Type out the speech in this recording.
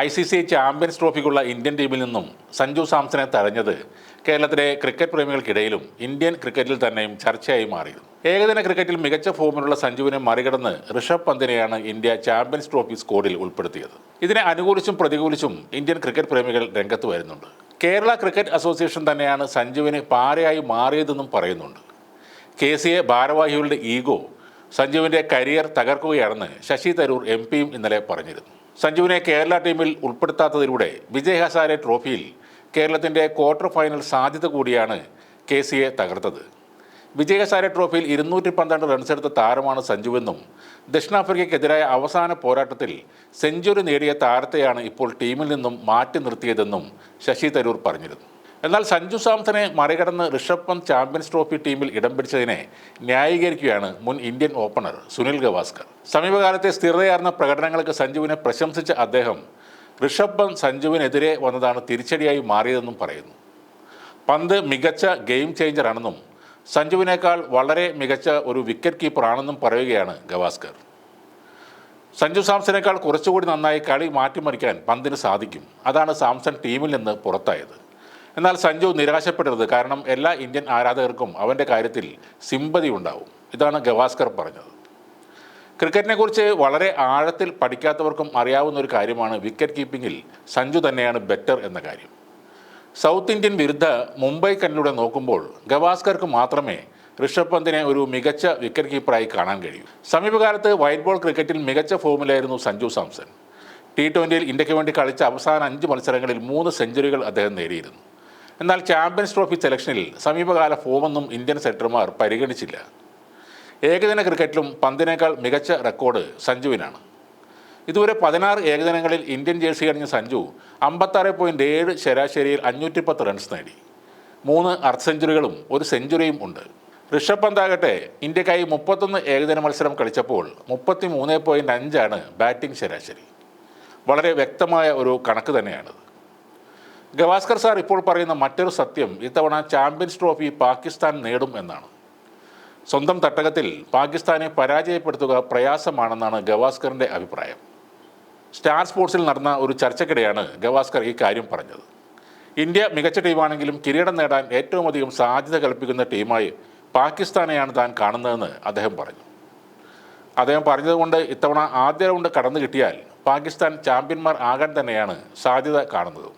ICC champions ട്രോഫിക്കുള്ള Indian ടീമിൽ നിന്നും സഞ്ജു സാംസനെ തഴഞ്ഞത് കേരളത്തിലെ ക്രിക്കറ്റ് പ്രേമികൾക്കിടയിലും ഇന്ത്യൻ ക്രിക്കറ്റിൽ തന്നെയും ചർച്ചയായി മാറിയിരുന്നു. ഏകദിന ക്രിക്കറ്റിൽ മികച്ച ഫോമിലുള്ള സഞ്ജുവിനെ മറികടന്ന് ഋഷഭ് പന്തിനെയാണ് ഇന്ത്യ ചാമ്പ്യൻസ് ട്രോഫി സ്ക്വാഡിൽ ഉൾപ്പെടുത്തിയത്. ഇതിനെ അനുകൂലിച്ചും പ്രതികൂലിച്ചും ഇന്ത്യൻ ക്രിക്കറ്റ് പ്രേമികൾ രംഗത്ത് വരുന്നുണ്ട്. കേരള ക്രിക്കറ്റ് അസോസിയേഷൻ തന്നെയാണ് സഞ്ജുവിന് പാരയായി മാറിയതെന്നും പറയുന്നുണ്ട്. KCA ഭാരവാഹികളുടെ ഈഗോ സഞ്ജുവിൻ്റെ കരിയർ തകർക്കുകയാണെന്ന് ശശി തരൂർ MP ഇന്നലെ പറഞ്ഞിരുന്നു. സഞ്ജുവിനെ കേരള ടീമിൽ ഉൾപ്പെടുത്താത്തതിലൂടെ വിജയ് ഹസാരെ ട്രോഫിയിൽ കേരളത്തിൻ്റെ ക്വാർട്ടർ ഫൈനൽ സാധ്യത കൂടിയാണ് KCA തകർത്തത്. വിജയ് ഹസാരെ ട്രോഫിയിൽ 212 റൺസെടുത്ത താരമാണ് സഞ്ജുവെന്നും ദക്ഷിണാഫ്രിക്കയ്ക്കെതിരായ അവസാന പോരാട്ടത്തിൽ സെഞ്ചുറി നേടിയ താരത്തെയാണ് ഇപ്പോൾ ടീമിൽ നിന്നും മാറ്റി നിർത്തിയതെന്നും ശശി തരൂർ പറഞ്ഞിരുന്നു. എന്നാൽ സഞ്ജു സാംസനെ മറികടന്ന് ഋഷഭ് പന്ത് ചാമ്പ്യൻസ് ട്രോഫി ടീമിൽ ഇടം പിടിച്ചതിനെ ന്യായീകരിക്കുകയാണ് മുൻ ഇന്ത്യൻ ഓപ്പണർ സുനിൽ ഗവാസ്കർ. സമീപകാലത്തെ സ്ഥിരതയാർന്ന പ്രകടനങ്ങൾക്ക് സഞ്ജുവിനെ പ്രശംസിച്ച അദ്ദേഹം ഋഷഭ് പന്ത് സഞ്ജുവിനെതിരെ വന്നതാണ് തിരിച്ചടിയായി മാറിയതെന്നും പറയുന്നു. പന്ത് മികച്ച ഗെയിം ചേഞ്ചറാണെന്നും സഞ്ജുവിനേക്കാൾ വളരെ മികച്ച ഒരു വിക്കറ്റ് കീപ്പറാണെന്നും പറയുകയാണ് ഗവാസ്കർ. സഞ്ജു സാംസനേക്കാൾ കുറച്ചുകൂടി നന്നായി കളി മാറ്റിമറിക്കാൻ പന്തിന് സാധിക്കും. അതാണ് സാംസൺ ടീമിൽ നിന്ന് പുറത്തായത്. എന്നാൽ സഞ്ജു നിരാശപ്പെടരുത്, കാരണം എല്ലാ ഇന്ത്യൻ ആരാധകർക്കും അവൻ്റെ കാര്യത്തിൽ സിമ്പതി ഉണ്ടാവും. ഇതാണ് ഗവാസ്കർ പറഞ്ഞത്. ക്രിക്കറ്റിനെക്കുറിച്ച് വളരെ ആഴത്തിൽ പഠിക്കാത്തവർക്കും അറിയാവുന്ന ഒരു കാര്യമാണ് വിക്കറ്റ് കീപ്പിങ്ങിൽ സഞ്ജു തന്നെയാണ് ബെറ്റർ എന്ന കാര്യം. സൗത്ത് ഇന്ത്യൻ വിരുദ്ധ മുംബൈ കണ്ണിലൂടെ നോക്കുമ്പോൾ ഗവാസ്കർക്ക് മാത്രമേ ഋഷഭ് പന്തിനെ ഒരു മികച്ച വിക്കറ്റ് കീപ്പറായി കാണാൻ കഴിയൂ. സമീപകാലത്ത് വൈറ്റ് ബോൾ ക്രിക്കറ്റിൽ മികച്ച ഫോമിലായിരുന്നു സഞ്ജു സാംസൺ. T20യിൽ ഇന്ത്യക്ക് വേണ്ടി കളിച്ച അവസാന 5 മത്സരങ്ങളിൽ 3 സെഞ്ചുറികൾ അദ്ദേഹം നേടിയിരുന്നു. എന്നാൽ ചാമ്പ്യൻസ് ട്രോഫി സെലക്ഷനിൽ സമീപകാല ഫോമൊന്നും ഇന്ത്യൻ സെറ്റർമാർ പരിഗണിച്ചില്ല. ഏകദിന ക്രിക്കറ്റിലും പന്തിനേക്കാൾ മികച്ച റെക്കോർഡ് സഞ്ജുവിനാണ്. ഇതുവരെ 16 ഏകദിനങ്ങളിൽ ഇന്ത്യൻ ജേഴ്സി അണിഞ്ഞ സഞ്ജു 56.7 ശരാശരിയിൽ 510 റൺസ് നേടി. 3 അർദ്ധ സെഞ്ചുറികളും 1 സെഞ്ചുറിയും ഉണ്ട്. ഋഷഭ് പന്താകട്ടെ ഇന്ത്യക്കായി 31 ഏകദിന മത്സരം കളിച്ചപ്പോൾ 33.5 ബാറ്റിംഗ് ശരാശരി. വളരെ വ്യക്തമായ ഒരു കണക്ക് തന്നെയാണത്. ഗവാസ്കർ സാർ ഇപ്പോൾ പറയുന്ന മറ്റൊരു സത്യം ഇത്തവണ ചാമ്പ്യൻസ് ട്രോഫി പാകിസ്ഥാൻ നേടും എന്നാണ്. സ്വന്തം തട്ടകത്തിൽ പാകിസ്ഥാനെ പരാജയപ്പെടുത്തുക പ്രയാസമാണെന്നാണ് ഗവാസ്കറിൻ്റെ അഭിപ്രായം. സ്റ്റാർ സ്പോർട്സിൽ നടന്ന ഒരു ചർച്ചയ്ക്കിടെയാണ് ഗവാസ്കർ ഈ കാര്യം പറഞ്ഞത്. ഇന്ത്യ മികച്ച ടീമാണെങ്കിലും കിരീടം നേടാൻ ഏറ്റവും അധികം സാധ്യത കൽപ്പിക്കുന്ന ടീമായി പാകിസ്ഥാനെയാണ് താൻ കാണുന്നതെന്ന് അദ്ദേഹം പറഞ്ഞു. അദ്ദേഹം പറഞ്ഞതുകൊണ്ട് ഇത്തവണ ആദ്യ റൗണ്ട് കടന്നു കിട്ടിയാൽ പാകിസ്ഥാൻ ചാമ്പ്യന്മാർ ആകാൻ തന്നെയാണ് സാധ്യത കാണുന്നത്.